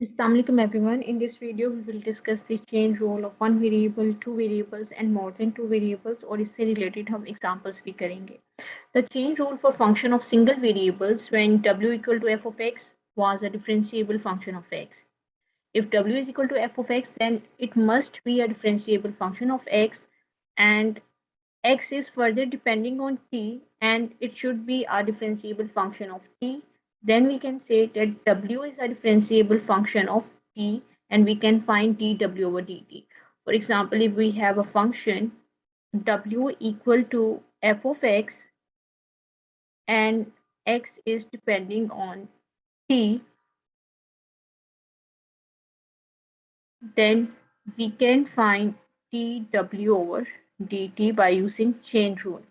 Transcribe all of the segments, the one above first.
Assalamu alaikum everyone. In this video, we will discuss the chain rule of one variable, two variables, and more than two variables. और इससे related हम examples भी करेंगे. The chain rule for function of single variables when w equal to f of x was a differentiable function of x. If w is equal to f of x, then it must be a differentiable function of x, and x is further depending on t, and it should be a differentiable function of t. Then we can say that w is a differentiable function of t, and we can find dw over dt. For example, if we have a function w equal to f of x and x is depending on t, then we can find dw over dt by using chain rule.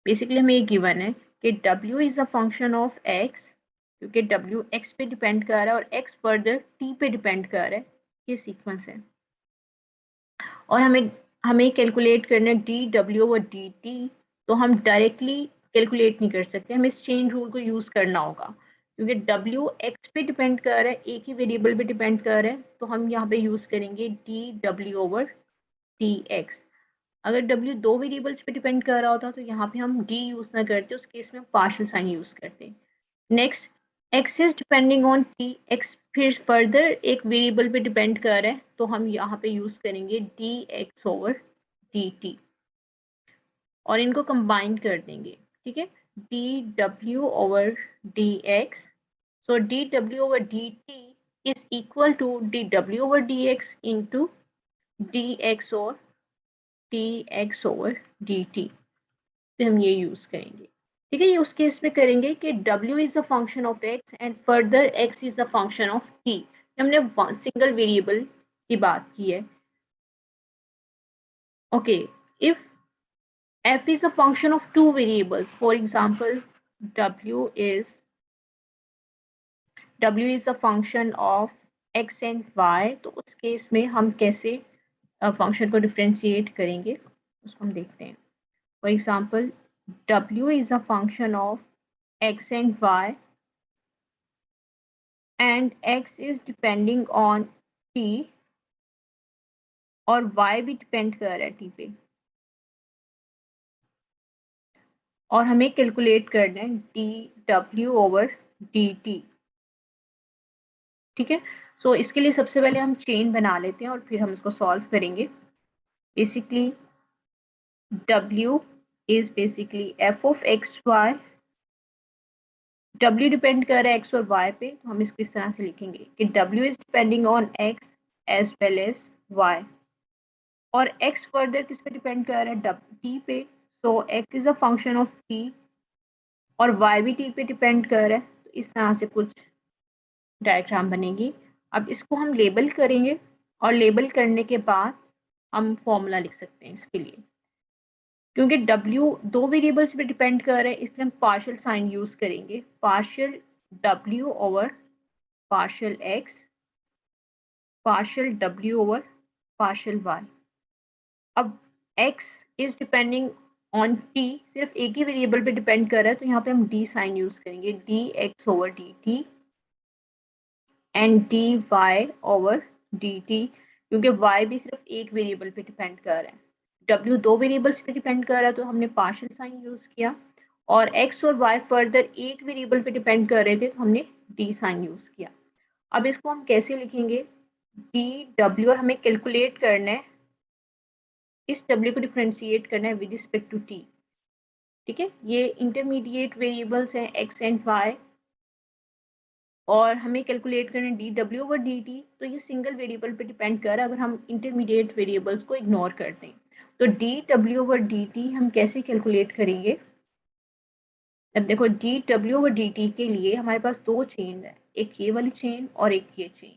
Basically हमें ये given है कि w is a function of x, क्योंकि w x पे depend कर रहा है और x फर्दर t पे डिपेंड कर रहा है. ये सीक्वेंस है और हमें हमें कैलकुलेट करना है dw और dt. तो हम डायरेक्टली कैलकुलेट नहीं कर सकते, हमें इस चेन रूल को यूज करना होगा क्योंकि w x पे डिपेंड कर रहा है, एक ही वेरिएबल पे डिपेंड कर रहा है. तो हम यहाँ पे यूज करेंगे dw ओवर dx. अगर w दो वेरिएबल्स पे डिपेंड कर रहा होता तो यहाँ पे हम d यूज ना करते, उस केस में पार्शियल साइन यूज करते. Next, x is depending on t, x फिर फर्दर एक वेरिएबल पे डिपेंड कर रहा है, तो हम यहाँ पे यूज करेंगे dx ओवर dt और इनको कंबाइन कर देंगे. ठीक है, dw over dx. So dw over dt is equal to dw over dx into dx और dx ओवर dt. तो हम ये यूज करेंगे. ठीक है, ये उस केस में करेंगे कि w is a function of x and further x is a function of t. हमने सिंगल वेरिएबल की बात की है. Okay, if f is a function of two variables, for example w is a function of x and y, तो उस case में हम कैसे फंक्शन को डिफरेंशिएट करेंगे उसको हम देखते हैं. For example, w is a function of x and y, and x is depending on t और y भी डिपेंड कर रहा है t पे, और हमें कैलकुलेट करना है dw ओवर dt. ठीक है, सो इसके लिए सबसे पहले हम चेन बना लेते हैं और फिर हम इसको सॉल्व करेंगे. Basically w is basically f of x y. w depend कर रहा है x और y पे, तो हम इसको इस तरह से लिखेंगे कि w is depending on x as well as y, और x फर्दर किस पे डिपेंड कर रहा है t पे. So x is a function of t और y भी t पे डिपेंड कर रहा है. तो इस तरह से कुछ डायग्राम बनेगी. अब इसको हम लेबल करेंगे और लेबल करने के बाद हम फॉर्मूला लिख सकते हैं इसके लिए. क्योंकि w दो वेरिएबल्स पे डिपेंड कर रहा है, इसलिए हम पार्शियल साइन यूज करेंगे. Partial w over partial x, partial w over partial y. अब x is depending on t, सिर्फ एक ही वेरिएबल पे डिपेंड कर रहा है, तो यहाँ पे हम d साइन यूज करेंगे, dx over dt and dy over dt, क्योंकि y भी सिर्फ एक वेरिएबल पे डिपेंड कर रहा है. w दो वेरिएबल्स पे डिपेंड कर रहा है, तो हमने पार्शियल साइन यूज किया, और x और y फर्दर एक वेरिएबल पे डिपेंड कर रहे थे, तो हमने d साइन यूज किया. अब इसको हम कैसे लिखेंगे, dw, और हमें कैलकुलेट करना है, इस w को डिफरेंशिएट करना है विद रिस्पेक्ट टू t. ठीक है, ये इंटरमीडिएट वेरिएबल्स हैं x एंड y, और हमें कैलकुलेट करना है dw ओवर dt. तो ये सिंगल वेरिएबल पे डिपेंड कर रहा है, अगर हम इंटरमीडिएट वेरिएबल्स को इग्नोर करते हैं. तो dw ओवर dt हम कैसे कैलकुलेट करेंगे. अब देखो, dw ओवर dt के लिए हमारे पास दो चेन है, एक ये वाली चेन और एक ये चेन.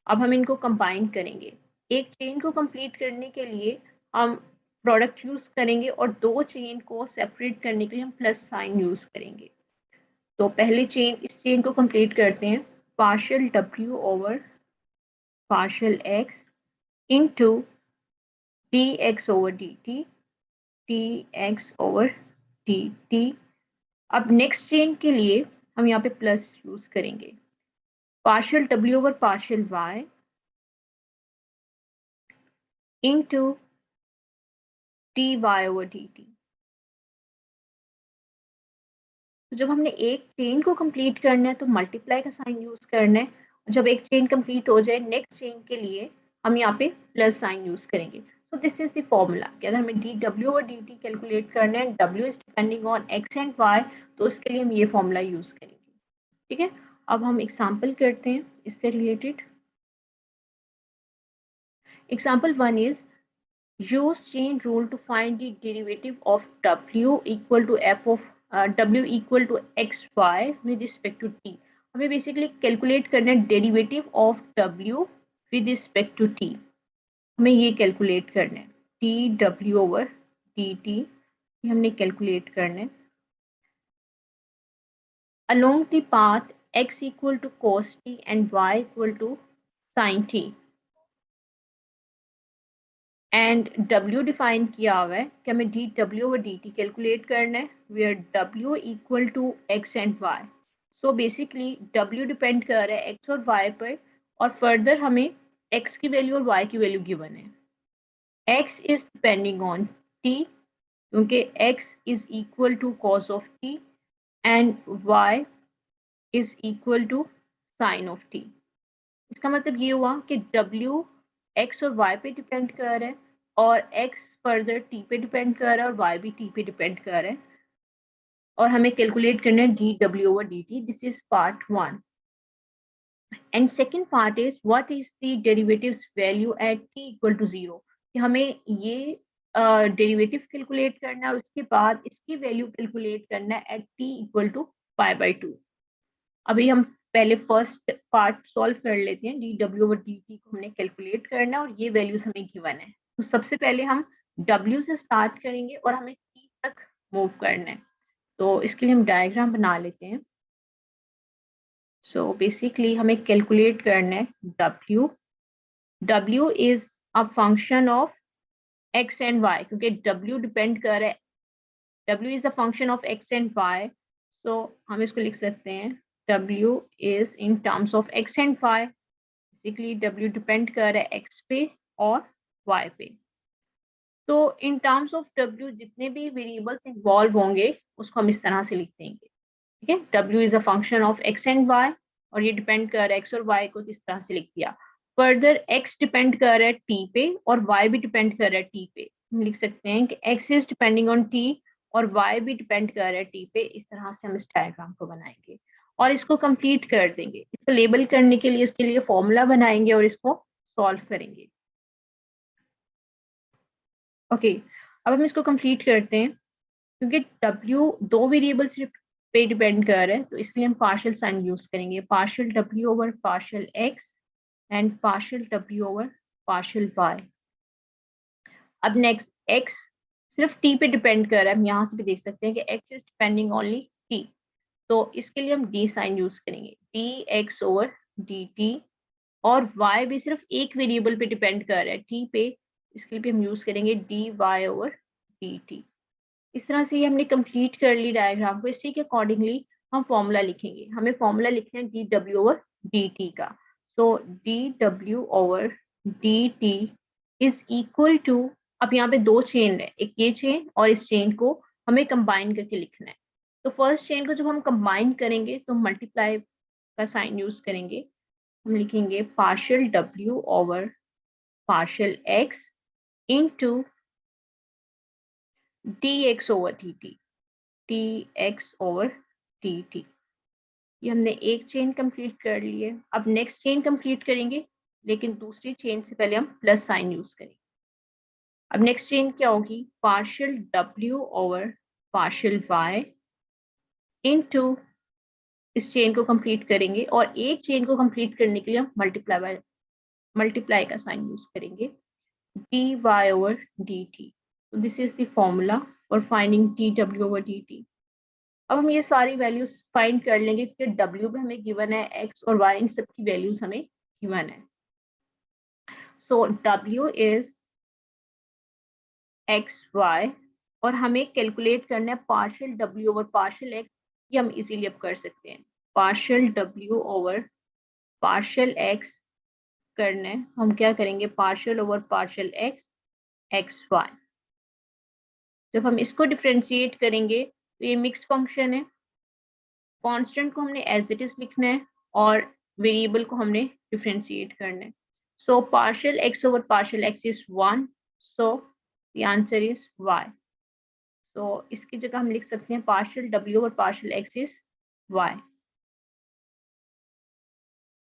अब हम इनको कंबाइन करेंगे. एक चेन को कंप्लीट करने के लिए हम प्रोडक्ट यूज करेंगे और दो चेन को सेपरेट करने के लिए हम प्लस साइन यूज करेंगे. तो पहले चेन, इस चेन को कंप्लीट करते हैं. Partial w over partial x into dx over dt, dx over dt. अब नेक्स्ट चेन के लिए हम यहाँ पे प्लस यूज करेंगे. partial w over partial y into dy over dt. तो जब हमने एक चेन को कंप्लीट करना है तो मल्टीप्लाई का साइन यूज करना है, और जब एक चेन कंप्लीट हो जाए नेक्स्ट चेन के लिए हम यहाँ पे प्लस साइन यूज करेंगे. So this is the formula कि अगर हमें डी डब्ल्यू और डी टी कैलकुलेट करना है, W is depending on X and Y, तो उसके लिए हम ये फॉर्मूला यूज करेंगे. ठीक है, अब हम एग्जाम्पल करते हैं इससे related. Example 1 is use chain rule to find the derivative of w equal to f of w equal to xy with respect to t. हमें बेसिकली कैलकुलेट करना है derivative of w with respect to t. हमें ये calculate करना है dw over dt, ये हमने calculate करना है along the path x equal to cos t and y equal to sin t. And W define किया हुआ है कि हमें डी डब्ल्यू और डी टी कैलकुलेट करना है where W equal to X and Y. So basically W depend कर रहा है x और y पर, और फर्दर हमें x की वैल्यू और y की वैल्यू गिवन है. x is depending on t क्योंकि x is equal to cos of t and y is equal to sin of t. इसका मतलब ये हुआ कि W x और y पे डिपेंड कर रहा है, और x फर्दर t पे डिपेंड कर रहा है, और y भी t पे डिपेंड कर रहा है, और हमें कैलकुलेट करना है D W over D T. This is part 1. And second part is what is the derivatives value at t equal to 0. कि हमें ये डेरिवेटिव कैलकुलेट करना है और उसके बाद इसकी वैल्यू कैलकुलेट करना है एट t इक्वल टू π/2. अभी हम पहले फर्स्ट पार्ट सॉल्व कर लेते हैं. डी डब्ल्यू और डी टी को हमने कैलकुलेट करना है और ये वैल्यूज हमें गिवन है. तो सबसे पहले हम W से स्टार्ट करेंगे और हमें T तक मूव करना है. तो इसके लिए हम डायग्राम बना लेते हैं. सो बेसिकली हमें कैलकुलेट करना है W. W is a function of x and y, क्योंकि W डिपेंड कर रहा है, W is a function of x and y. सो हम इसको लिख सकते हैं W is in terms of x and y. Basically W depend कर रहा है x पे और y पे. तो इन टर्म्स ऑफ W जितने भी वेरिएबल्स इन्वॉल्व होंगे उसको हम इस तरह से लिख देंगे. ठीक है, W is a function of x and y, और ये डिपेंड कर रहा है x और y को, इस तरह से लिख दिया. फर्दर x डिपेंड कर रहा है t पे और y भी डिपेंड कर रहा है t पे. हम लिख सकते हैं कि x is depending on t और y भी डिपेंड कर रहा है t पे. इस तरह से हम इस डायग्राम को बनाएंगे और इसको कंप्लीट कर देंगे. इसको लेबल करने के लिए इसके लिए फॉर्मूला बनाएंगे और इसको सॉल्व करेंगे. ओके, अब हम इसको कंप्लीट करते हैं. क्योंकि W दो वेरिएबल सिर्फ पे डिपेंड कर रहा है, तो इसलिए हम पार्शियल साइन यूज करेंगे. Partial W over partial x and partial W over partial y. अब नेक्स्ट x सिर्फ t पे डिपेंड कर रहा है. हम यहाँ से भी देख सकते हैं कि x is depending only t. तो इसके लिए हम d साइन यूज करेंगे, dx ओवर dt. और y भी सिर्फ एक वेरिएबल पे डिपेंड कर रहा है, t पे. इसके लिए भी हम यूज करेंगे dy ओवर dt. इस तरह से ये हमने कंप्लीट कर ली डायग्राम को. इसी के अकॉर्डिंगली हम फॉर्मूला लिखेंगे. हमें फॉर्मूला लिखना है D W over D T का. So D W over D T is equal to, अब यहाँ पे दो चेन है, एक ये चेन और इस चेन को हमें कंबाइन करके लिखना है. तो फर्स्ट चेन को जब हम कंबाइन करेंगे तो मल्टीप्लाई का साइन यूज करेंगे. हम लिखेंगे partial W over partial x into dx over dt, dx over dt. ये हमने एक चेन कंप्लीट कर ली है. अब नेक्स्ट चेन कंप्लीट करेंगे, लेकिन दूसरी चेन से पहले हम प्लस साइन यूज करेंगे. अब नेक्स्ट चेन क्या होगी, partial W over partial y into, इस चेन को कंप्लीट करेंगे और एक चेन को कंप्लीट करने के लिए हम मल्टीप्लाई का साइन यूज करेंगे, dy over dt. So this is the formula for finding dw over dt. अब हम ये सारी वैल्यूज फाइंड कर लेंगे क्योंकि w भी हमें गिवन है, x और y इन सब की वैल्यूज हमें गिवन है. So w is x y, और हमें कैलकुलेट करना है partial w over partial x. ये हम इजीली अब कर सकते हैं. Partial w over partial x करना है, हम क्या करेंगे, partial over partial x x y. जब हम इसको डिफ्रेंशिएट करेंगे तो ये मिक्स फंक्शन है, कांस्टेंट को हमने एज इट इज लिखना है और वेरिएबल को हमने डिफ्रेंशिएट करना है। So partial X over partial X is 1, so the answer is y। तो इसकी जगह हम लिख सकते हैं partial w over partial x is y।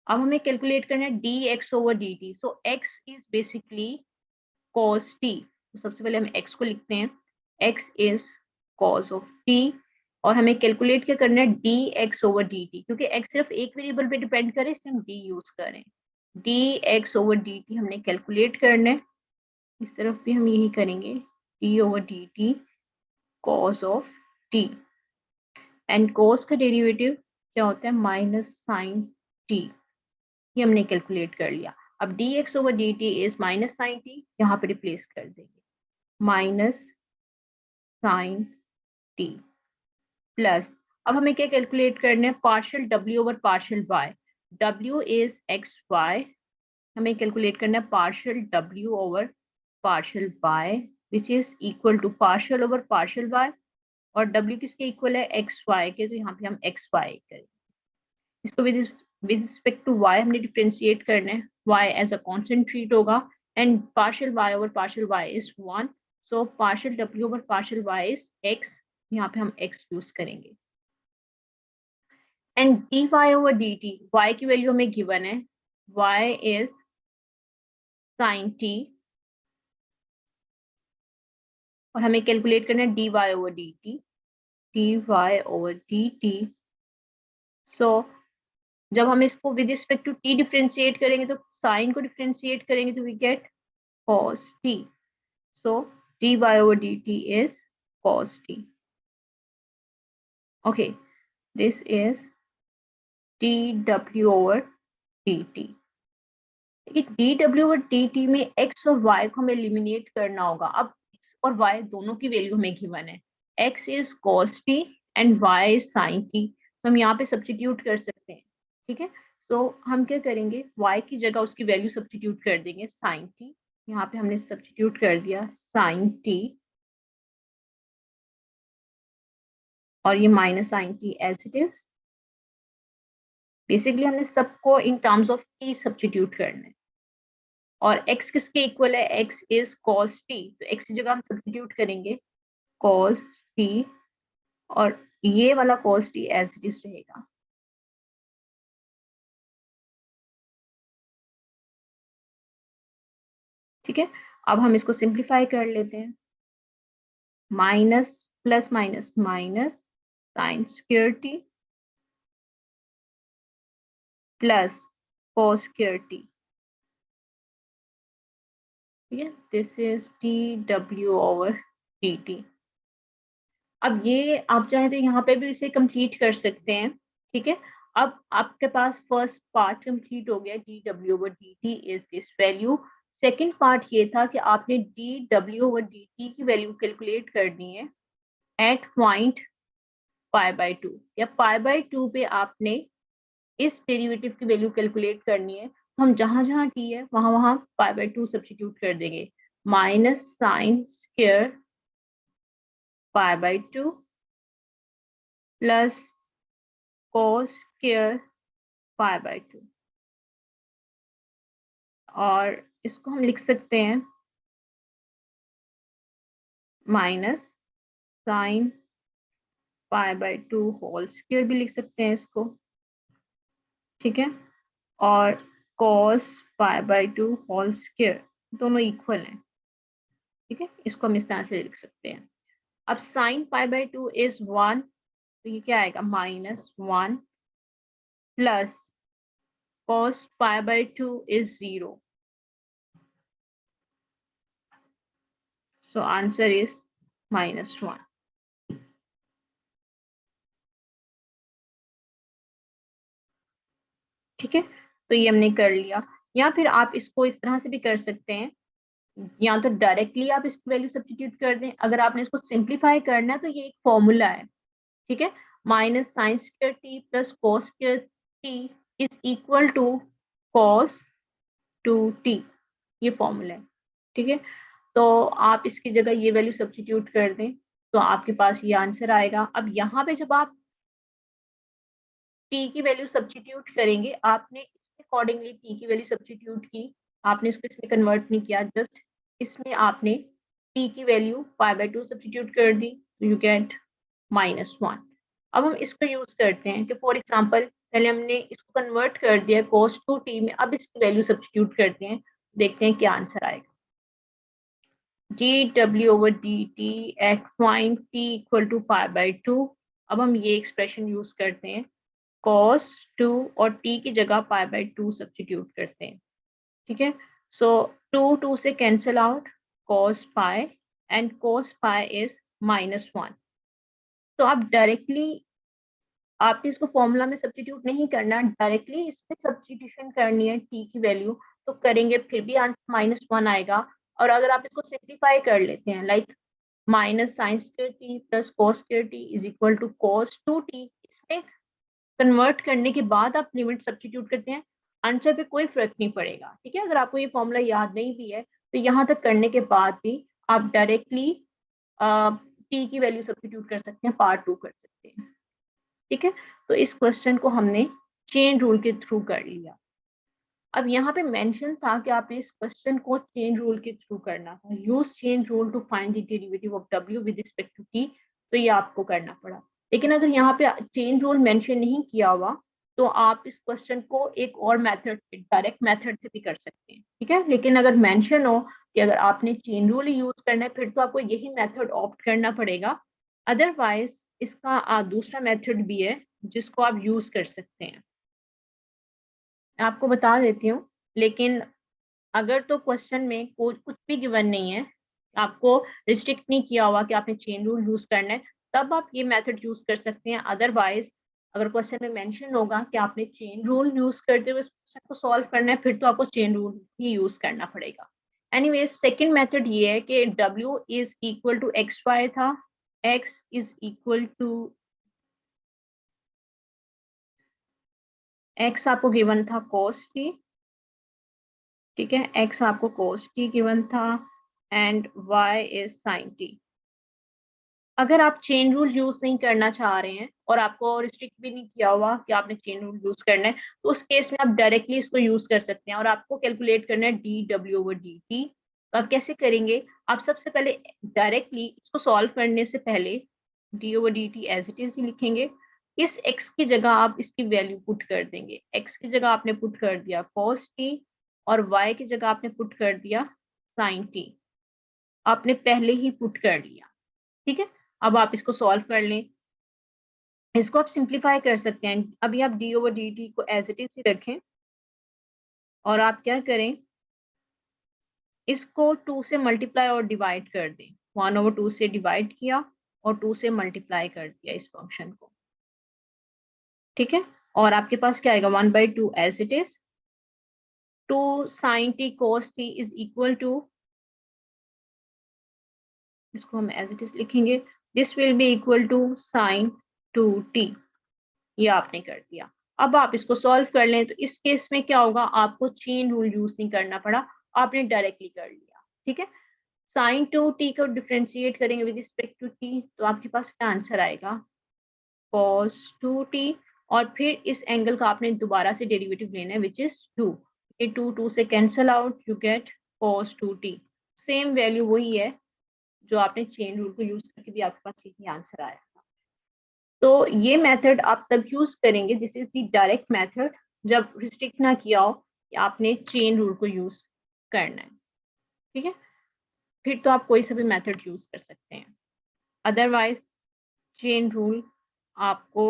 अब हमें कैलकुलेट करना है dx over dt। So x is basically cos t। तो सबसे पहले हम x को लिखते हैं, x is cos of t, और हमें कैलकुलेट क्या करना है, dx ओवर dt, क्योंकि x सिर्फ एक वेरिएबल पे डिपेंड करे इसलिए हम d यूज करें। dx ओवर dt हमने कैलकुलेट करना है, इस तरफ भी हम यही करेंगे, d over dt cos of t, and cos का डेरिवेटिव क्या होता है, माइनस साइन t। ये हमने कैलकुलेट कर लिया। अब dx over dt is minus sine t, यहाँ पे रिप्लेस कर देंगे, माइनस साइन t प्लस, अब हमें क्या कैलकुलेट करना है, partial w over partial y। w is x Y, हमें कैलकुलेट करना है partial w over partial y, which is equal to partial over partial y, और w किसके इक्वल है, एक्स वाई के, तो यहाँ पे हम एक्स वाई करेंगे। इसको विद रिस्पेक्ट टू y हमने डिफरेंशिएट करना है, y as a constant treat होगा, and partial y over partial y is 1, so partial w over partial y is x, यहाँ पे हम x यूज करेंगे। And dy over dt, y की value हमें गिवन है, y इज sin t, और हमें कैलकुलेट करना है dy over dt, dy over dt। So जब हम इसको with respect to t differentiate करेंगे, तो साइन को डिफरेंशिएट करेंगे तो we get cos t, so dy over dt is cos t। okay, this is dw over dt। dw over dt में x और y को हमें एलिमिनेट करना होगा। अब x और y दोनों की वैल्यू हमें गिवन है, x is cos t and y is sin t, तो हम यहाँ पे सब्स्टिट्यूट कर सकते हैं। ठीक है, तो हम क्या करेंगे, y की जगह उसकी वैल्यू सब्स्टिट्यूट कर देंगे, sin t, यहाँ पे हमने सब्स्टिट्यूट कर दिया sin t, और ये minus sine t as it is. Basically हमने सबको in terms of t substitute करना है, और x किसके इक्वल है, x इज cos t, तो x की जगह हम सब्स्टिट्यूट करेंगे cos t, और ये वाला cos t as it is रहेगा। ठीक है, अब हम इसको सिंप्लीफाई कर लेते हैं, minus plus minus minus sine square t plus cos square t। ठीक है, this is dw over dt। अब ये आप चाहें तो यहाँ पे भी इसे कंप्लीट कर सकते हैं। ठीक है, अब आपके पास फर्स्ट पार्ट कंप्लीट हो गया, dw over dt is this value. Second part ये था कि आपने dw ओवर dt की वैल्यू कैलकुलेट करनी है एट पॉइंट π/2, या π/2 पे आपने इस डेरिवेटिव की वैल्यू कैलकुलेट करनी है। हम जहां जहां t है वहां वहां π/2 सब्स्टिट्यूट कर देंगे, minus sine square π/2 plus cos square π/2, और इसको हम लिख सकते हैं माइनस साइन π/2 होल स्क्वायर भी लिख सकते हैं इसको। ठीक है, और cos π/2 होल स्क्वायर दोनों इक्वल हैं। ठीक है, इसको हम इस तरह से लिख सकते हैं। अब साइन π/2 इज 1, तो ये क्या आएगा, minus 1 plus cos π/2 is 0, so answer is -1। ठीक है, तो ये हमने कर लिया। या फिर आप इसको इस तरह से भी कर सकते हैं, या तो डायरेक्टली आप इसकी वैल्यू सब्स्टिट्यूट कर दें, अगर आपने इसको सिंप्लीफाई करना है तो ये एक फॉर्मूला है। ठीक है, minus sine square t plus cos square t is equal to cos 2t, ये फॉर्मूला है, ठीक है। तो आप इसकी जगह ये वैल्यू सब्स्टिट्यूट कर दें तो आपके पास ये आंसर आएगा। अब यहाँ पे जब आप t की वैल्यू सब्स्टिट्यूट करेंगे, आपने इसके अकॉर्डिंगली t की वैल्यू सब्स्टिट्यूट की, आपने इसको इसमें कन्वर्ट नहीं किया, जस्ट इसमें आपने t की वैल्यू π/2 सब्स्टिट्यूट कर दी, तो यू गेट -1। अब हम इसको यूज करते हैं कि फॉर एग्जांपल पहले हमने इसको कन्वर्ट कर दिया cos 2t में, अब इसकी वैल्यू सब्स्टिट्यूट करते हैं, देखते हैं क्या आंसर आएगा। dw/dt at point t equal to π/2। अब हम ये एक्सप्रेशन यूज करते हैं, cos 2 और t की जगह π/2 सब्स्टिट्यूट करते हैं, ठीक है। सो 2 से cancel out, cos pi and cos pi is -1। तो आप डायरेक्टली आपने इसको फॉर्मूला में सब्स्टिट्यूट नहीं करना, डायरेक्टली इसमें सब्स्टिट्यूशन करनी है t की वैल्यू, तो करेंगे फिर भी आंसर -1 आएगा। और अगर आप इसको सिंप्लीफाई कर लेते हैं, like -sin² plus cos² is equal to cos 2t, इसमें कन्वर्ट करने के बाद आप लिमिट सब्स्टिट्यूट करते हैं, आंसर पे कोई फर्क नहीं पड़ेगा, ठीक है। अगर आपको ये फॉर्मूला याद नहीं भी है तो यहाँ तक करने के बाद भी आप डायरेक्टली t की वैल्यू सब्स्टिट्यूट कर सकते हैं, पार्ट 2 कर सकते हैं, ठीक है। तो इस क्वेश्चन को हमने चेन रूल के थ्रू कर लिया। अब यहाँ पे मेंशन था कि आपने इस क्वेश्चन को चेन रूल के थ्रू करना था, use chain rule to find the derivative of w with respect to t, तो ये आपको करना पड़ा। लेकिन अगर यहाँ पे चेन रूल मेंशन नहीं किया हुआ तो आप इस क्वेश्चन को एक और मेथड से, डायरेक्ट मेथड से भी कर सकते हैं, ठीक है। लेकिन अगर मेंशन हो कि अगर आपने चेन रूल यूज करना है फिर तो आपको यही मेथड ऑप्ट करना पड़ेगा, अदरवाइज इसका दूसरा मेथड भी है जिसको आप यूज कर सकते हैं, आपको बता देती हूँ। लेकिन अगर तो क्वेश्चन में कुछ भी गिवन नहीं है, आपको रिस्ट्रिक्ट नहीं किया हुआ कि आपने चेन रूल यूज करना है, तब आप ये मेथड यूज कर सकते हैं। अदरवाइज अगर क्वेश्चन में मेंशन होगा कि आपने चेन रूल यूज करते हुए क्वेश्चन को सॉल्व करना है, फिर तो आपको चेन रूल ही यूज करना पड़ेगा। एनीवेज सेकंड मेथड ये है कि w is equal to xy था, x is equal to x आपको गिवन था cos t, ठीक है, x आपको cos t गिवन था and y is sin t। अगर आप चेन रूल यूज नहीं करना चाह रहे हैं और आपको रिस्ट्रिक्ट भी नहीं किया हुआ कि आपने चेन रूल यूज करना है, तो उस केस में आप डायरेक्टली इसको यूज कर सकते हैं और आपको कैलकुलेट करना है dw/dt। तो आप कैसे करेंगे, आप सबसे पहले डायरेक्टली इसको सॉल्व करने से पहले d/dt as it is he लिखेंगे। इस x की जगह आप इसकी वैल्यू पुट कर देंगे, x की जगह आपने पुट कर दिया cos t और y की जगह आपने पुट कर दिया sin t, आपने पहले ही पुट कर लिया, ठीक है। अब आप इसको सॉल्व कर लें, इसको आप सिंप्लीफाई कर सकते हैं। अभी आप d/dt को एज इट इज ही रखें और आप क्या करें, इसको 2 से मल्टीप्लाई और डिवाइड कर दें, 1/2 से डिवाइड किया और 2 से मल्टीप्लाई कर दिया इस फंक्शन को, ठीक है। और आपके पास क्या आएगा, 1/2 as it is, 2 sin t cos t is equal to, इसको हम एज इट इज लिखेंगे, this will be equal to sin 2t, ये आपने कर दिया। अब आप इसको सॉल्व कर लें, तो इस केस में क्या होगा, आपको चेन रूल यूज नहीं करना पड़ा, आपने डायरेक्टली कर लिया, ठीक है। sin 2t को डिफरेंशिएट करेंगे विद रिस्पेक्ट टू t, तो आपके पास क्या आंसर आएगा, cos 2t, और फिर इस एंगल का आपने दोबारा से डेरिवेटिव लेना है विच इज 2, ये 2 से cancel out, you get cos 2t, same value वही है जो आपने चेन रूल को यूज करके भी आपके पास यही आंसर आया। तो ये मेथड आप तब यूज करेंगे, this is the direct method, जब रिस्ट्रिक्ट ना किया हो कि आपने चेन रूल को यूज करना है, ठीक है। फिर तो आप कोई सा भी मेथड यूज कर सकते हैं, अदरवाइज चेन रूल आपको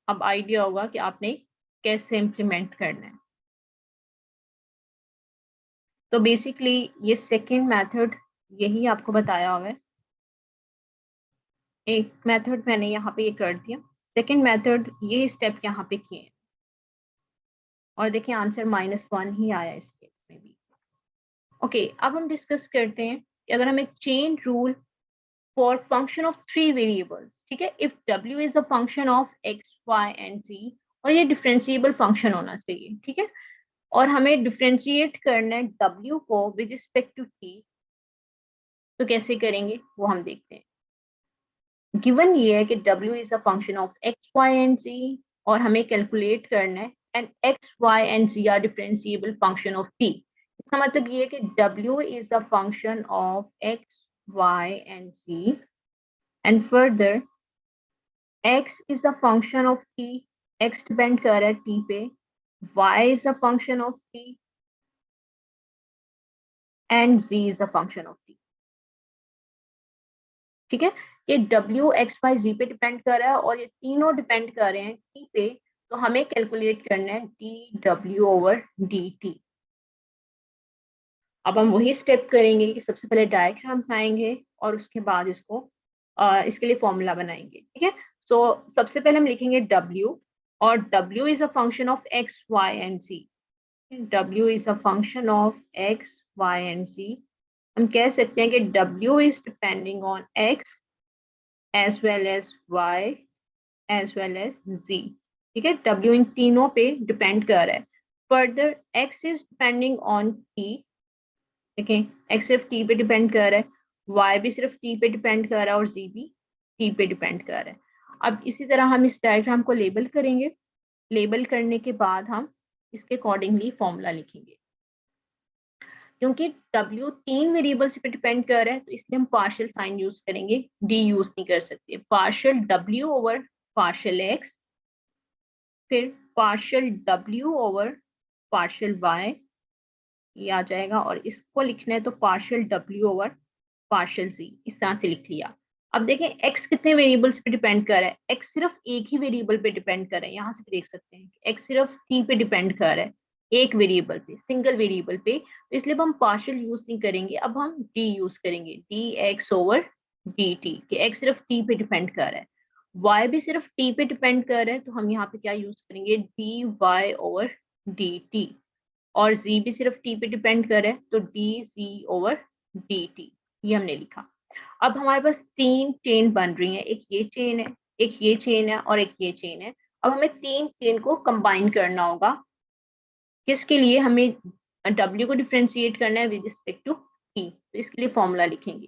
अब आइडिया होगा कि आपने कैसे इम्प्लीमेंट करना है। तो बेसिकली ये सेकेंड मेथड यही आपको बताया हुआ है, एक मेथड मैंने यहाँ पे ये कर दिया, सेकेंड मेथड ये स्टेप यहाँ पे किए हैं और देखिए आंसर -1 ही आया इस केस में भी। ओके, अब हम डिस्कस करते हैं कि अगर हमें chain rule for function of 3 variables, ठीक है, if w is a function of x y and z और ये डिफरेंशिएबल फंक्शन होना चाहिए, ठीक है। और हमें डिफरेंशिएट करना है w को विद रिस्पेक्ट टू t, तो कैसे करेंगे वो हम देखते हैं। गिवन ये है कि w is a function of x y and z, और हमें कैलकुलेट करना है and x y and z are differentiable function of t। इसका मतलब ये है कि w is a function of x y and z, and further x is a function of t, x depend कर रहा है t पे, y is a function of t and z is a function of t, ठीक है। ये w x y z पे depend कर रहा है और ये तीनों डिपेंड कर रहे हैं t पे, तो हमें कैलकुलेट करना है dw ओवर dt। अब हम वही स्टेप करेंगे कि सबसे पहले डायग्राम बनाएंगे और उसके बाद इसके लिए फॉर्मूला बनाएंगे, ठीक है। सो सबसे पहले हम लिखेंगे w, और w is a function of x y and z। w is a function of x y and z। हम कह सकते हैं कि w is depending on x as well as y as well as z, ठीक है। w इन तीनों पे depend कर रहा है। Further x is depending on t, देखें x सिर्फ t पे डिपेंड कर रहा है, y भी सिर्फ t पे डिपेंड कर रहा है और z भी t पे डिपेंड कर रहा है। अब इसी तरह हम इस डायग्राम को लेबल करेंगे, लेबल करने के बाद हम इसके अकॉर्डिंगली फॉर्मूला लिखेंगे। क्योंकि w तीन वेरिएबल्स पे डिपेंड कर रहा है तो इसलिए हम पार्शियल साइन यूज करेंगे, d यूज नहीं कर सकते। Partial w over partial x, फिर partial w over partial y, ये आ जाएगा, और इसको लिखना है तो partial w over partial z, इस तरह से लिख लिया। अब देखें x कितने वेरिएबल्स पे डिपेंड कर रहा है, x सिर्फ एक ही वेरिएबल पे डिपेंड कर रहा है। यहाँ से देख सकते हैं कि x सिर्फ t पे डिपेंड कर रहा है, एक वेरिएबल पे, सिंगल वेरिएबल पे, तो इसलिए अब हम पार्शियल यूज नहीं करेंगे, अब हम d यूज करेंगे, dx ओवर dt, कि x सिर्फ t पे डिपेंड कर रहा है, y भी सिर्फ t पे डिपेंड कर रहा है, तो हम यहाँ पे क्या यूज करेंगे, dy ओवर dt, और z भी सिर्फ t पे डिपेंड कर रहा है तो dz ओवर dt, ये हमने लिखा। अब हमारे पास तीन चेन बन रही है, एक ये चेन है, एक ये चेन है और एक ये चेन है। अब हमें तीन चेन को कंबाइन करना होगा, किसके लिए, हमें w को डिफरेंशिएट करना है विद रिस्पेक्ट टू t, तो इसके लिए फॉर्मूला लिखेंगे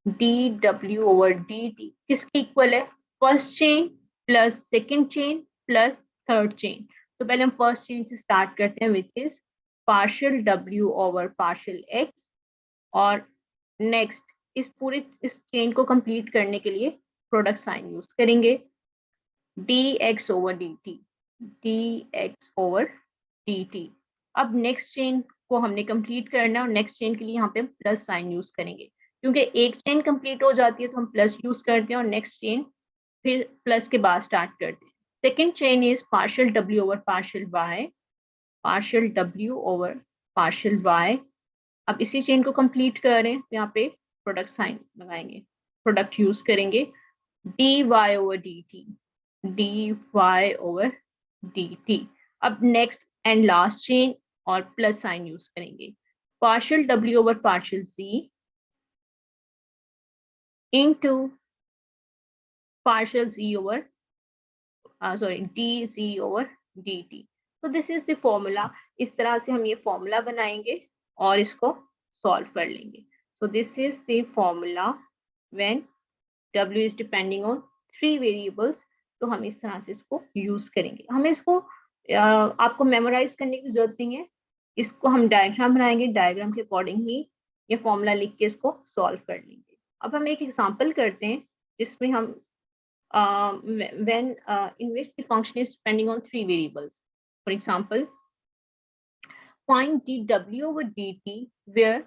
dw ओवर dt किसके इक्वल है, first chain plus second chain plus third chain. तो पहले हम फर्स्ट चेन से स्टार्ट करते हैं which is partial w over partial x, और नेक्स्ट इस चेन को कंप्लीट करने के लिए प्रोडक्ट साइन यूज करेंगे, dx over dt, dx over dt। अब नेक्स्ट चेन को हमने कंप्लीट करना है और नेक्स्ट चेन के लिए यहाँ पे हम प्लस साइन यूज करेंगे, क्योंकि एक चेन कंप्लीट हो जाती है तो हम प्लस यूज करते हैं और नेक्स्ट चेन फिर प्लस के बाद स्टार्ट करते हैं। Second chain is partial w over partial y, partial w over partial y। अब इसी चेन को कंप्लीट करें तो यहाँ पे प्रोडक्ट साइन लगाएंगे, प्रोडक्ट यूज करेंगे, dy over dt, dy over dt। अब नेक्स्ट एंड लास्ट चेन और प्लस साइन यूज करेंगे, partial w over partial z into partial z over dz over dt। तो दिस इज द फॉर्मूला, इस तरह से हम ये फॉर्मूला बनाएंगे और इसको सॉल्व कर लेंगे। सो this is the formula when w is depending on three variables, तो हम इस तरह से इसको यूज करेंगे। हमें इसको आपको मेमोराइज करने की जरूरत नहीं है, इसको हम डायग्राम बनाएंगे, डायग्राम के अकॉर्डिंग ही ये फॉर्मूला लिख के इसको सॉल्व कर लेंगे। अब हम एक एग्जांपल करते हैं जिसमें हम when in which the function is depending on three variables. For example, find dw over dt where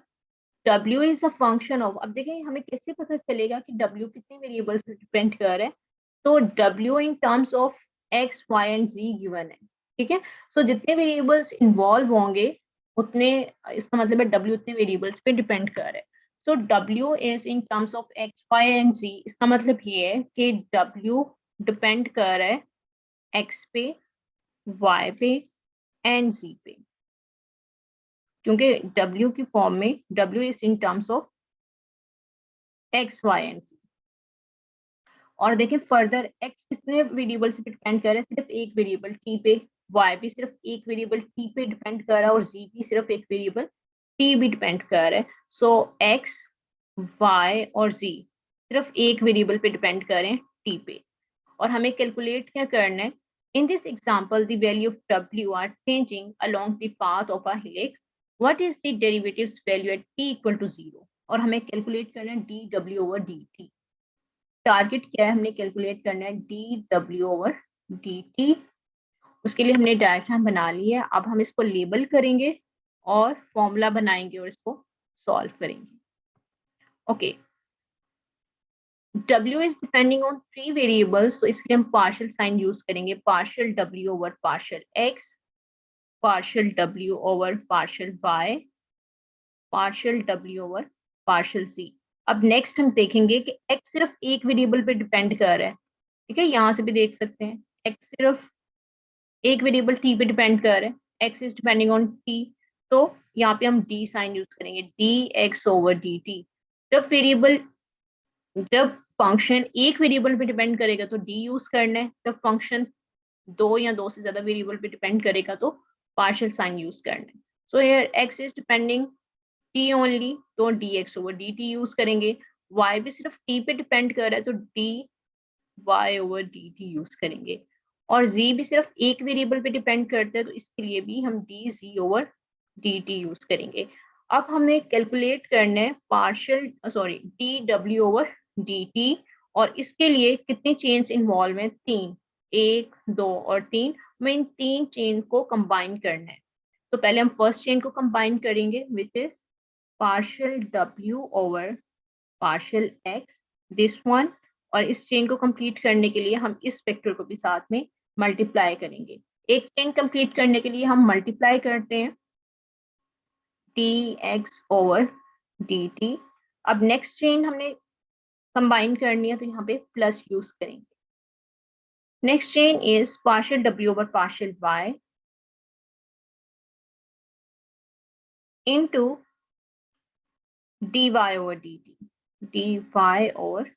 w is a function of, अब देखें हमें कैसे पता चलेगा कि w कितने वेरिएबल्स पे डिपेंड कर रहा है, तो w in terms of x y and z given है, ठीक है। सो जितने वेरिएबल्स इन्वॉल्व होंगे उतने, इसका मतलब है w उतने वेरिएबल्स पे डिपेंड कर रहा है। So w is in terms of x y and z, इसका मतलब ये है कि w डिपेंड कर रहा है x पे, y पे एंड z पे, क्योंकि w की फॉर्म में w is in terms of x y and z। और देखें फर्दर x कितने वेरिएबल से डिपेंड कर रहा है, सिर्फ एक वेरिएबल t पे, y भी सिर्फ एक वेरिएबल t पे डिपेंड कर रहा है और z भी सिर्फ एक वेरिएबल t भी डिपेंड कर रहा है. सो x, y और z सिर्फ एक वेरिएबल पे डिपेंड कर रहे हैं t पे. और हमें कैलकुलेट क्या करना है. In this example, the value of w are changing along the path of a helix. What is the derivative's value at t equal to 0? और हमें कैलकुलेट करना है dw over dt. टारगेट क्या है, हमने कैलकुलेट करना है dw over dt. उसके लिए हमने डायग्राम बना लिया है. अब हम इसको लेबल करेंगे और फॉर्मूला बनाएंगे और इसको सॉल्व करेंगे. Okay, W is depending on three variables, तो इसके लिए हम partial sign यूज करेंगे. partial W over partial X, partial W over partial Y, partial W over partial Z. अब नेक्स्ट हम देखेंगे कि X सिर्फ एक वेरिएबल पे डिपेंड कर रहा है. ठीक है, यहाँ से भी देख सकते हैं X सिर्फ एक वेरिएबल T पे डिपेंड कर रहा है. X is depending on T, तो यहाँ पे हम D साइन यूज करेंगे, dx over dt. जब फंक्शन एक वेरिएबल पे डिपेंड करेगा तो डी यूज करना है. जब फंक्शन दो या दो से ज्यादा वेरिएबल पे डिपेंड करेगा तो पार्शियल साइन यूज करना है. So here x is depending T only, तो dx ओवर dt यूज करेंगे. y भी सिर्फ t पे डिपेंड कर रहा है तो dy ओवर dt यूज करेंगे. और z भी सिर्फ एक वेरिएबल पे डिपेंड करता है तो इसके लिए भी हम dz ओवर dt यूज करेंगे. अब हमें कैलकुलेट करना है dw ओवर dt, और इसके लिए कितनी चेन्स इन्वॉल्व हैं, 3, 1, 2 और 3. हमें इन 3 चेन को कंबाइन करना है. तो पहले हम फर्स्ट चेन को कंबाइन करेंगे which is partial w over partial x, this one. और इस चेन को कंप्लीट करने के लिए हम इस वेक्टर को भी साथ में मल्टीप्लाई करेंगे. एक चेन कंप्लीट करने के लिए हम मल्टीप्लाई करते हैं dx ओवर dt. अब नेक्स्ट चेन हमने कंबाइन करनी है तो यहाँ पे प्लस यूज करेंगे. Next chain is partial w over partial y into dy over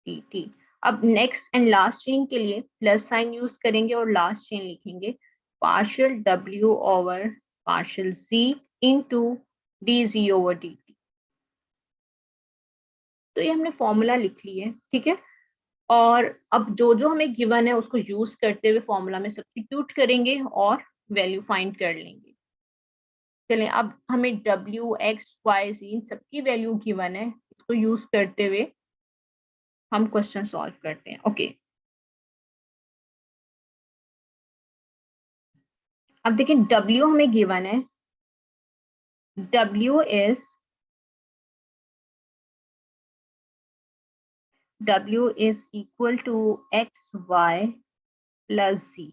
dt. अब नेक्स्ट एंड लास्ट चेन के लिए प्लस साइन यूज करेंगे और लास्ट चेन लिखेंगे partial w over partial z into dz over dt. तो ये हमने फॉर्मूला लिख लिया है. ठीक है, और अब जो जो हमें गिवन है उसको यूज करते हुए फॉर्मूला में सब्स्टिट्यूट करेंगे और वैल्यू फाइंड कर लेंगे. चलें, अब हमें w x y z इन सबकी वैल्यू गिवन है, इसको यूज करते हुए हम क्वेश्चन सॉल्व करते हैं. ओके, अब देखिए w हमें गिवन है, w is equal to x y plus z.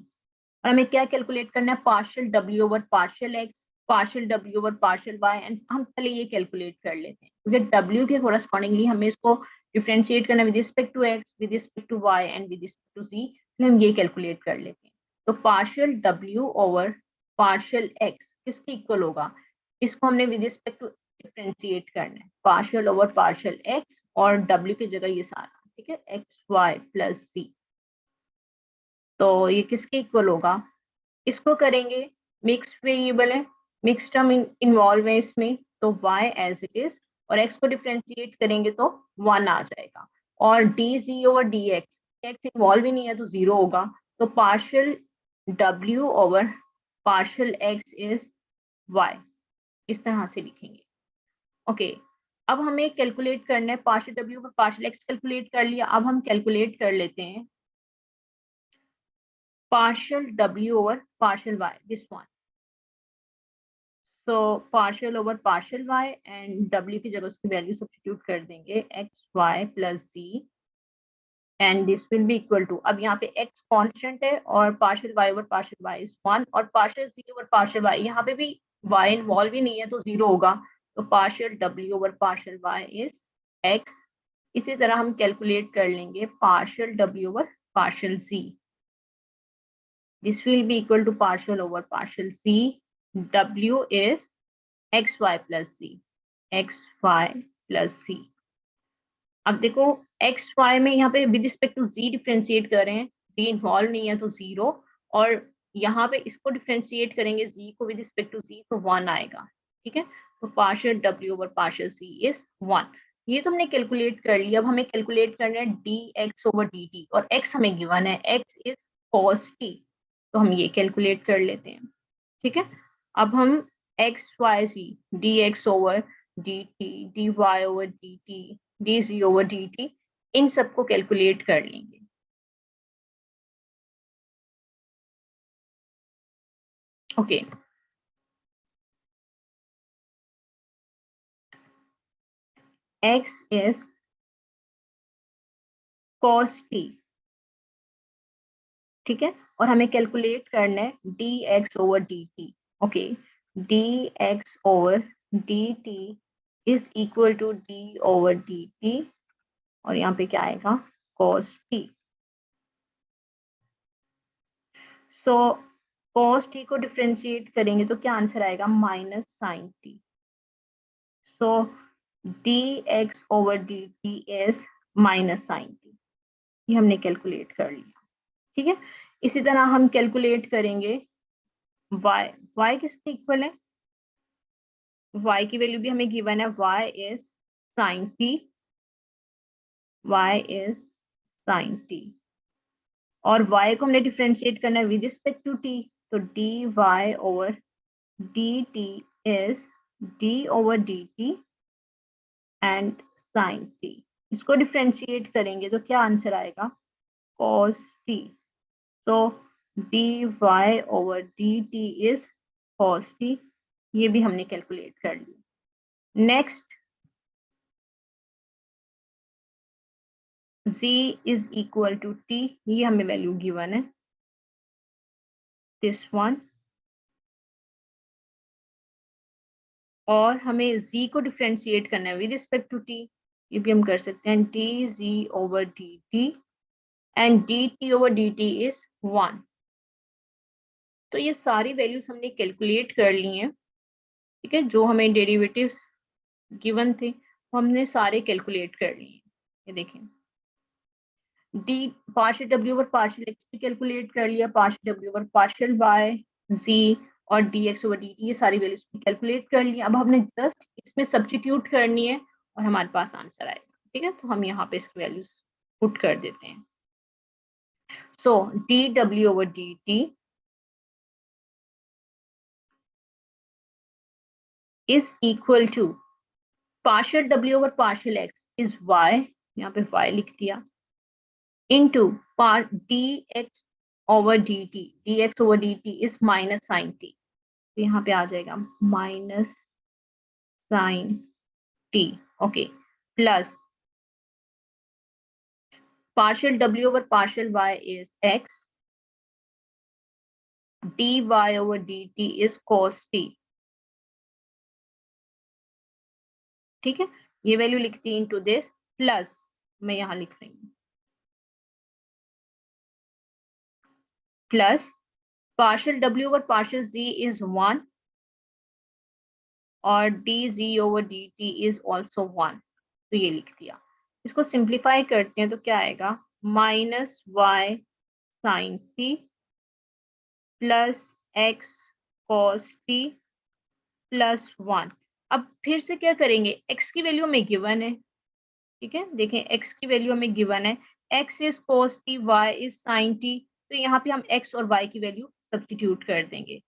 और हमें क्या कैलकुलेट करना है, partial w over partial x, partial w over partial y. And हम पहले ये कैलकुलेट कर लेते हैं क्योंकि w के कोरस्पॉन्डिंगली हमें इसको डिफरेंशिएट करना with respect to x, with respect to y and with respect to z. हम ये कैलकुलेट कर लेते हैं. तो partial w over partial x किसके इक्वल होगा, इसको हमने विद रिस्पेक्ट टू डिफरेंशिएट करना है, पार्शियल ओवर पार्शियल x और w की जगह ये सारा. ठीक है, एक्स वाई प्लस z. तो ये किसके इक्वल होगा, इसको करेंगे, मिक्स वेरिएबल है, मिक्स टर्म इन्वॉल्व है इसमें, तो y एज इट इज, और x को डिफरेंशिएट करेंगे तो 1 आ जाएगा. और dz over dx, x involve ही नहीं है तो 0 होगा. तो partial w over partial x is y, इस तरह से लिखेंगे. ओके, अब हमें कैलकुलेट करना है partial w over partial x calculate कर लिया. अब हम कैलकुलेट कर लेते हैं partial w over partial y, this one. So partial over partial y and w की जगह उसकी वैल्यू सब्स्टिट्यूट कर देंगे x y plus z and this will be equal to, अब यहाँ पे x कांस्टेंट है और partial y over partial y is 1 और partial z over partial y, यहाँ पे भी y इन्वॉल्व ही नहीं है तो 0 होगा. तो partial w over partial y is x. इसी तरह हम कैलकुलेट कर लेंगे partial w over partial z. This will be equal to partial over partial z. W is xy plus z, xy plus z. अब देखो एक्स वाई में यहाँ पे with respect to z differentiate कर रहे हैं, जी इन्वॉल्व नहीं है तो 0, और यहाँ पे इसको डिफ्रेंशिएट करेंगे जी को विद रिस्पेक्ट टू जी तो 1 आएगा, ठीक है। तो पार्शियल डब्ल्यू ओवर पार्शियल सी इज 1। ये तो हमने कैलकुलेट कर लिया। अब हमें कैलकुलेट करना है d x over D t, और एक्स हमें गिवन है, एक्स इज कॉस टी, तो हम ये कैलकुलेट कर लेते हैं, ठीक है। अब हम x y c d x over D t, d y over D t, d g over D t, इन सबको कैलकुलेट कर लेंगे। Okay, x is cos t, ठीक है, और हमें कैलकुलेट करना है d x over D t. Okay, d x over D T is equal to d over D t, और यहाँ पे क्या आएगा cos t। So cos t को डिफ्रेंशिएट करेंगे तो क्या आंसर आएगा, minus sine t. So d x over D T is minus sine t, ये हमने कैलकुलेट कर लिया, ठीक है। इसी तरह हम कैलकुलेट करेंगे y, y किसके इक्वल है, y की वैल्यू भी हमें गिवन है, y is sine t, y is sine t, और y को हमने डिफरेंशिएट करना है विद रिस्पेक्ट टू t, तो dy over dt is d over dt and sine t। इसको डिफरेंशिएट करेंगे तो क्या आंसर आएगा, cos t। तो dy over dt is cos t, ये भी हमने कैलकुलेट कर लिया। Next, z is equal to t, ये हमें वैल्यू गिवन है, दिस वन, और हमें z को डिफरेंशिएट करना है विद रिस्पेक्ट टू t, ये भी हम कर सकते हैं, dz over dt and dt over dt is 1। तो ये सारी वैल्यूज हमने कैलकुलेट कर ली हैं, ठीक है, जो हमें डेरिवेटिव्स गिवन थे वो हमने सारे कैलकुलेट कर लिए हैं। ये देखें, डी पार्शियल डब्ल्यू ओवर पार्शियल एक्स भी कैलकुलेट कर लिया, पार्शियल डब्ल्यू ओवर पार्शियल वाई जी और d x over D t, ये सारी वैल्यूज कैलकुलेट कर ली। अब हमने जस्ट इसमें सब्स्टिट्यूट करनी है और हमारे पास आंसर आएगा, ठीक है। तो हम यहाँ पे इसकी वैल्यूज पुट कर देते हैं। सो D W over D T is equal to partial डब्ल्यू over partial X is why, यहाँ पे वाई लिख दिया, into part dx over dt, dx over dt is minus sin t, तो यहाँ पे आ जाएगा minus sine t, okay, plus partial w over partial y is x, dy over dt is cos t, ठीक है, ये वैल्यू लिखती है इनटू दिस, प्लस मैं यहाँ लिख रही हूँ plus partial w over partial z is 1 और dz over dt is also 1, तो ये लिख दिया। इसको सिंप्लीफाई करते हैं तो क्या आएगा, minus y sine t plus x cos t plus 1। अब फिर से क्या करेंगे, x की वैल्यू हमें गिवन है, ठीक है, देखें x की वैल्यू हमें गिवन है, x is cos t, y is sin t, तो यहाँ पे हम x और y की वैल्यू सब्स्टिट्यूट कर देंगे।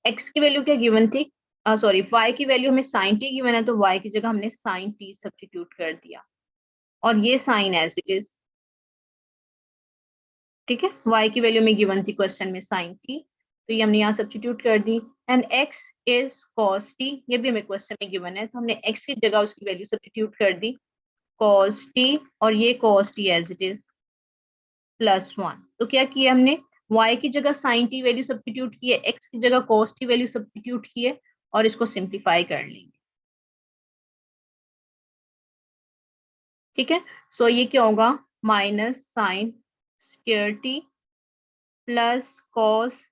x की वैल्यू क्या गिवन थी, सॉरी y की वैल्यू हमें sin t गिवन है, तो y की जगह हमने sin t सब्स्टिट्यूट कर दिया, और ये साइन एज इट इज, ठीक है, y की वैल्यू में गिवन थी क्वेश्चन में sin t, तो ये हमने यहाँ सब्स्टिट्यूट कर दी, and x is cos t, ये भी हमें क्वेश्चन में गिवन है, तो हमने x की जगह उसकी वैल्यू सब्स्टिट्यूट कर दी cos t, और ये cos t as it is plus 1। तो क्या किया हमने, y की जगह sin t वैल्यू सब्स्टिट्यूट की है, x की जगह cos t वैल्यू सब्स्टिट्यूट की है, और इसको सिंप्लीफाई कर लेंगे, ठीक है। सो ये क्या होगा, minus sine square t plus cos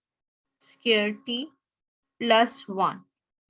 square t plus 1,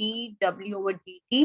dw/dt,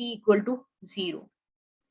t = 0.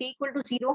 t = 0,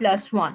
+1.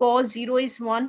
cos 0 is 1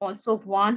also 1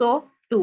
so 2.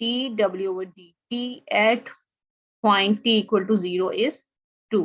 dw/dt at point t = 0 is 2.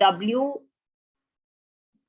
w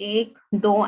1 2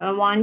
1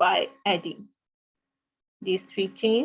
by adding these 3 chain.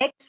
x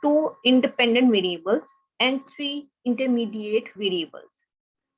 2 independent variables and 3 intermediate variables.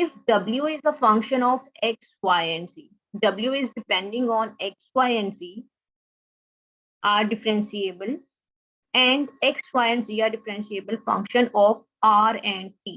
if w is a function of x, y and z, w is depending on x, y and z are differentiable, and x, y and z are differentiable function of r and t.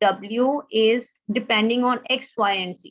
w is depending on x, y and z.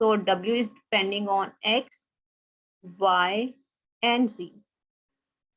so w is depending on x, y and z,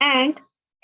and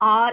r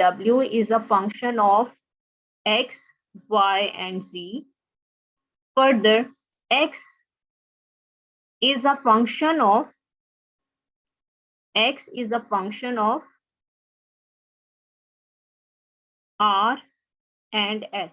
w is a function of x, y and z. Further, x is a function of r and s.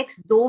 x 2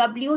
w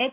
x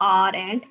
r and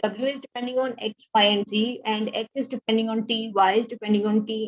w is depending on x, y and z, and x is depending on t, y is depending on t,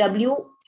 w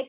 x,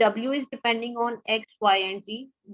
w is depending on x, y and z,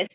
s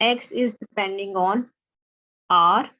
x is depending on r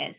s,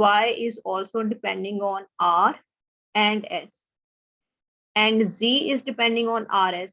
y is also depending on r and s, and z is depending on rs,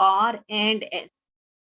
r and s.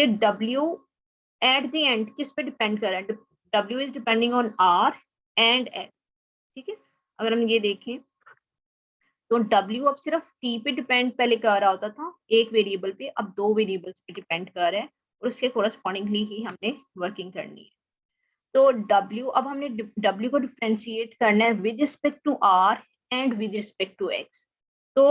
कि W at the end किस पे depend कर रहा है, W is depending on R and S, ठीक है। अगर हम ये देखें तो W अब सिर्फ T पे डिपेंड पहले कर रहा होता था एक वेरिएबल पे, अब दो वेरिएबल्स पे डिपेंड कर रहा है और उसके कोरस्पॉन्डिंगली ही हमने वर्किंग करनी है। तो W अब हमने W को डिफरेंशिएट करना है with respect to R and with respect to X। तो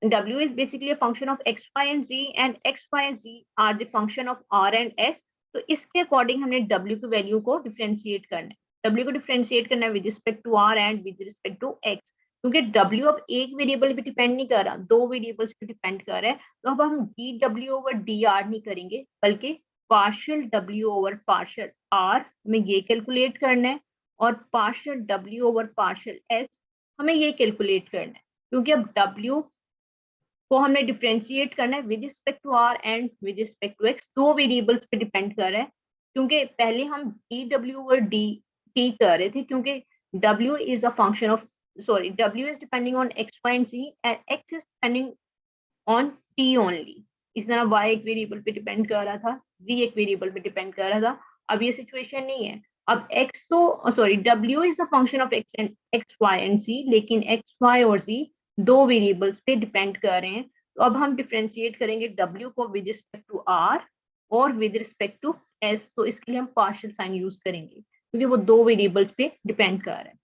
W is basically a function of X, Y and Z and X, Y and Z are the function of R and S। तो इसके according हमने W की value को differentiate करना है। W को differentiate करना है with respect to R and with respect to X, क्योंकि W अब एक वेरिएबल पे डिपेंड नहीं कर रहा, दो वेरिएबल्स पे डिपेंड कर रहा है। तो अब हम dW ओवर dR नहीं करेंगे, बल्कि partial W over partial R हमें ये कैलकुलेट करना है और partial W over partial S हमें ये कैलकुलेट करना है, क्योंकि अब W को हमने डिफरेंशिएट करना है with respect to R and with respect to X, दो वेरिएबल्स पे डिपेंड कर रहा है। क्योंकि पहले हम dW ओवर dt कर रहे थे, क्योंकि W is a function of W is depending on X, Y and Z and X is depending on T only. इस तरह Y एक वेरिएबल पे डिपेंड कर रहा था, Z एक वेरिएबल पे डिपेंड कर रहा था। अब ये सिचुएशन नहीं है, अब X तो W is a function of X, Y and Z, लेकिन X, Y और Z दो वेरिएबल्स पे डिपेंड कर रहे हैं। तो अब हम डिफरेंशिएट करेंगे W को विद रिस्पेक्ट टू R और विद रिस्पेक्ट टू S। तो इसके लिए हम पार्शियल साइन यूज करेंगे, क्योंकि वो दो वेरिएबल्स पे डिपेंड कर रहे हैं।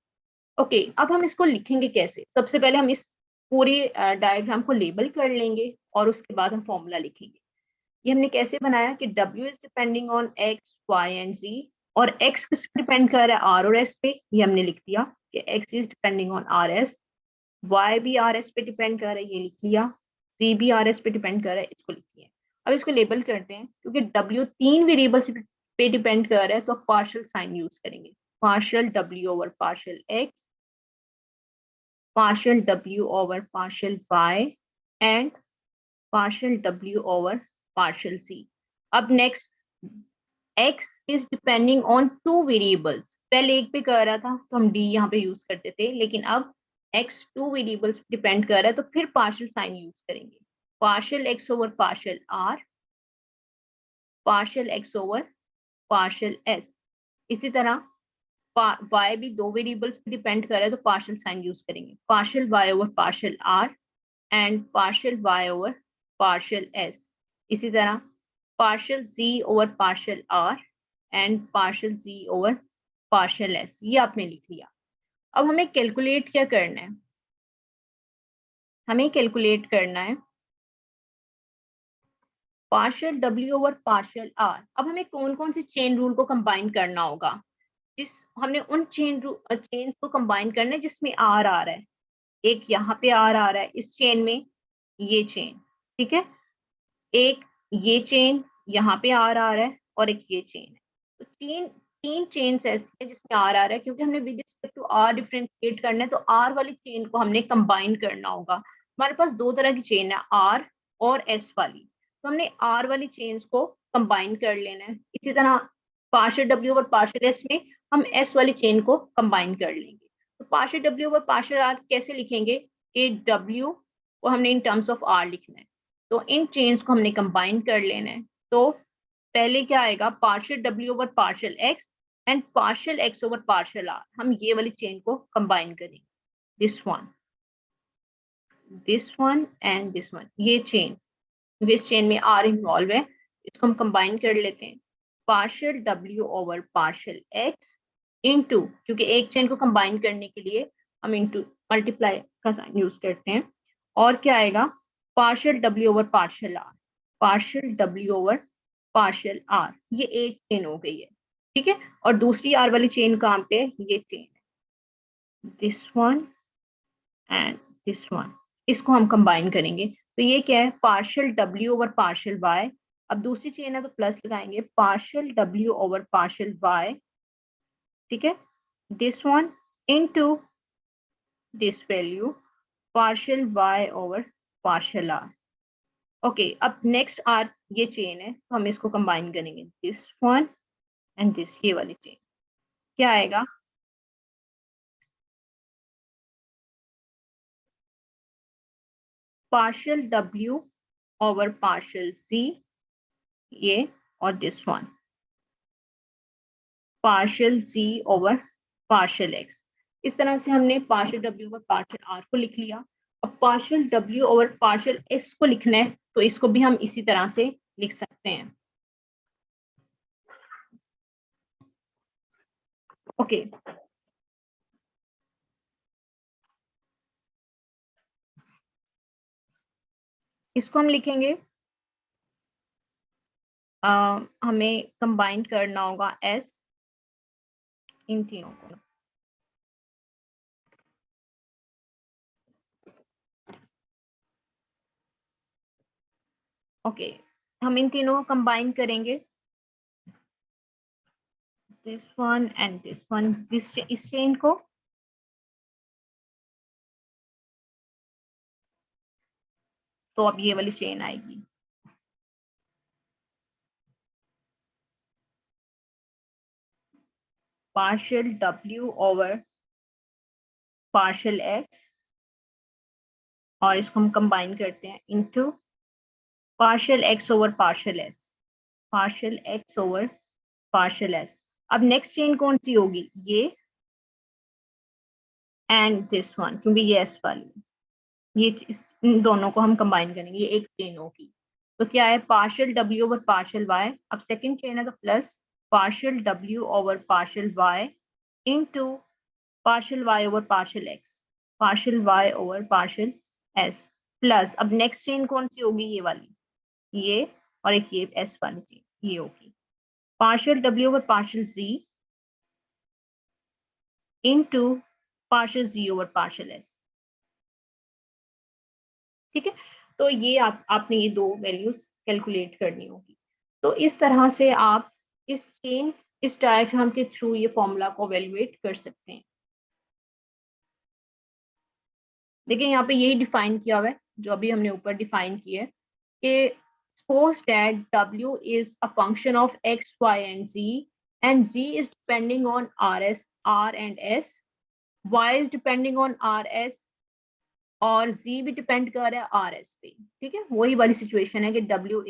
ओके, अब हम इसको लिखेंगे कैसे। सबसे पहले हम इस पूरी डायग्राम को लेबल कर लेंगे और उसके बाद हम फॉर्मूला लिखेंगे। ये हमने कैसे बनाया कि W is depending on X, Y and Z और X किस पे डिपेंड कर रहा है, R और S पे। ये हमने लिख दिया कि X is depending on RS, Y भी RS पे डिपेंड कर रहा है, ये लिख लिया। Z भी RS पे डिपेंड कर रहा है, इसको लिख लिया। अब इसको लेबल करते हैं, क्योंकि W तीन वेरिएबल्स पे डिपेंड कर रहा है, तो पार्शियल साइन यूज करेंगे। Partial W over partial X, partial W over partial Y and partial W over partial C. अब next, X is depending on two variables। पहले एक पे कर रहा था तो हम D यहाँ पे यूज करते थे, लेकिन अब X टू वेरिएबल्स पे डिपेंड कर रहा है, तो फिर पार्शियल साइन यूज करेंगे। Partial X over partial R, partial X over partial S। इसी तरह Y भी दो वेरिएबल्स पे डिपेंड कर रहा है, तो पार्शियल साइन यूज करेंगे। Partial Y over partial R and partial Y over partial S। इसी तरह partial Z over partial R and partial Z over partial S। ये आपने लिख लिया। अब हमें कैलकुलेट क्या करना है, हमें कैलकुलेट करना है partial W over partial R। अब हमें कौन कौन सी चेन रूल को कंबाइन करना होगा, जिस हमने उन चेन्स को कंबाइन करना है जिसमें R आ रहा है। एक यहाँ पे R आ रहा है इस चेन में, ये चेन, ठीक है। एक ये चेन यहाँ पे R आ रहा है और एक ये चेन है। तो तीन चेन्स ऐसी है जिसमें R आ रहा है, क्योंकि हमने with respect to R differentiate करना है, तो R वाली चेन को हमने कंबाइन करना होगा। हमारे पास दो तरह की चेन है, R और S वाली। तो हमने R वाली चेन्स को कंबाइन कर लेना है। इसी तरह पार्शियल W और पार्शियल S में हम S वाली चेन को कंबाइन कर लेंगे। तो पार्शियल W और पार्शियल R कैसे लिखेंगे कि W को हमने इन टर्म्स ऑफ R लिखना है, तो इन चेन्स को हमने कंबाइन कर लेना है। तो पहले क्या आएगा, partial W over partial X and partial X over partial R। हम ये वाली चेन को कंबाइन करेंगे, this one and this one, ये चेन, इस चेन में R इन्वॉल्व है, इसको हम कंबाइन कर लेते हैं। Partial W over partial X into, क्योंकि एक चेन को कंबाइन करने के लिए हम इनटू मल्टीप्लाई का साइन यूज करते हैं, और क्या आएगा, partial W over partial R, partial W over partial R। ये एक चेन हो गई है, ठीक है। और दूसरी R वाली चेन कहाँ पे है, ये चेन है, this one and this one, इसको हम कंबाइन करेंगे। तो ये क्या है, partial W over partial Y। अब दूसरी चेन है तो प्लस लगाएंगे, partial W over partial Y, ठीक है, this one into this value partial Y over partial R। Okay, अब नेक्स्ट R ये चेन है, तो हम इसको कंबाइन करेंगे, दिस वन एंड दिस, ये वाली चेन। क्या आएगा, partial W over partial z, ये, और this one partial z over partial x। इस तरह से हमने partial w over partial r को लिख लिया। अब partial w over partial s को लिखना है, तो इसको भी हम इसी तरह से लिख सकते हैं। ओके, इसको हम लिखेंगे, हमें कंबाइन करना होगा s इन तीनों को। ओके, हम इन तीनों को कंबाइन करेंगे, this one and this one, इस चेन को, तो अब ये वाली चेन आएगी। Partial w over partial x, और इसको हम कंबाइन करते हैं into partial x over partial s, partial x over partial s। अब नेक्स्ट चेन कौन सी होगी, ये एंड दिस वन, क्योंकि ये s वाली, ये इन दोनों को हम कंबाइन करेंगे, ये एक चेन होगी। तो क्या है, partial w over partial y, अब सेकंड चेन है तो plus partial w over partial y into partial y over partial x, partial y over partial s, plus अब नेक्स्ट चेन कौन सी होगी, ये वाली, ये, और एक ये s वाली चेन, ये होगी partial w over partial z into partial z over partial s। ठीक है, तो ये आपने ये दो वैल्यूज कैलकुलेट करनी होगी। तो इस तरह से आप इस चेन, इस डायग्राम के थ्रू ये फॉर्मूला को एवेल्युएट कर सकते हैं। देखिए यहाँ पे यही डिफाइन किया हुआ है जो अभी हमने ऊपर डिफाइन किया है कि suppose that w is a function of x, y and z is depending on r and s, y is depending on rs, और z भी डिपेंड कर रहा है आर एस पे। ठीक है, वही वाली सिचुएशन है कि w